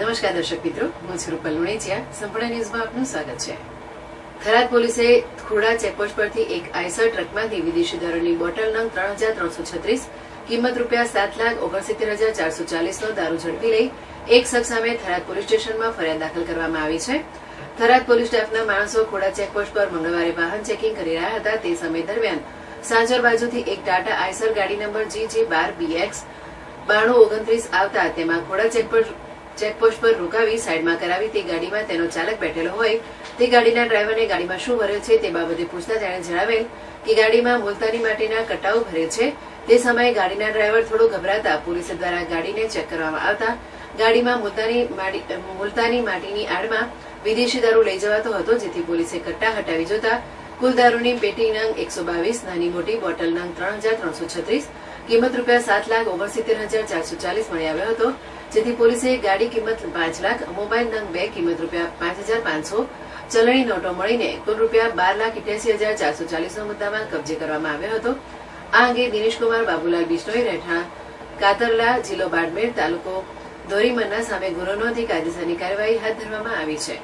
નમસ્કાર દર્શક મિત્રો, હું છું રૂપલ લુણેચિયા. સંપૂર્ણ ન્યૂઝમાં આપનું સ્વાગત છે. થરાદ પોલીસે ખોડા ચેકપોસ્ટ પરથી એક આઈસર ટ્રકમાંથી વિદેશી દારૂની બોટલ નંગ 3,336 કિંમત ₹7,69,440 નો દારૂ ઝડપી લઈ એક શખ્સ સામે થરાદ પોલીસ સ્ટેશનમાં ફરિયાદ દાખલ કરવામાં આવી છે. થરાદ પોલીસ સ્ટાફના માણસો ખોડા ચેકપોસ્ટ પર મંગળવારે વાહન ચેકિંગ કરી રહ્યા હતા. તે સમય દરમિયાન સાંજર બાજુથી એક ટાટા આઈસર ગાડી નંબર GG12BX 9229 આવતા તેમાં ખોડા ચેકપોસ્ટ પર રોકાવી સાઈડમાં કરાવી તે ગાડીમાં તેનો ચાલક બેઠેલો હોય તે ગાડીના ડ્રાઈવરને ગાડીમાં શું ભરેલ છે તે બાબતે પૂછતા તેણે જણાવેલ કે ગાડીમાં મુલતાની માટીના કટ્ટાઓ ભરેલ છે. તે સમયે ગાડીના ડ્રાઈવર થોડો ગભરાતા પોલીસ દ્વારા ગાડીને ચેક કરવામાં આવતા ગાડીમાં મુલતાની માટીની આડમાં વિદેશી દારૂ લઈ જવાતો હતો, જેથી પોલીસે કટ્ટા હટાવી જોતા કુલ દારૂની પેટી નંગ 122, નાની મોટી બોટલ નંગ 3,336, કિંમત ₹7,69,440 મળી આવ્યો હતો. જેથી પોલીસે ગાડી કિંમત 5 લાખ, મોબાઈલ નંગ 2 કિંમત ₹5,500, ચલણી નોટો મળીને કુલ ₹12,88,440 નો મુદ્દામાલ કબજે કરવામાં આવ્યો હતો. આ અંગે દિનેશકુમાર બાબુલાલ બિશ્નોઈ, રહેઠાણ કાતરલા, જિલ્લો બાડમેર, તાલુકો દોરીમન્ના સામે ગુનો નોંધી કાયદેસરની કાર્યવાહી હાથ ધરવામાં આવી છે.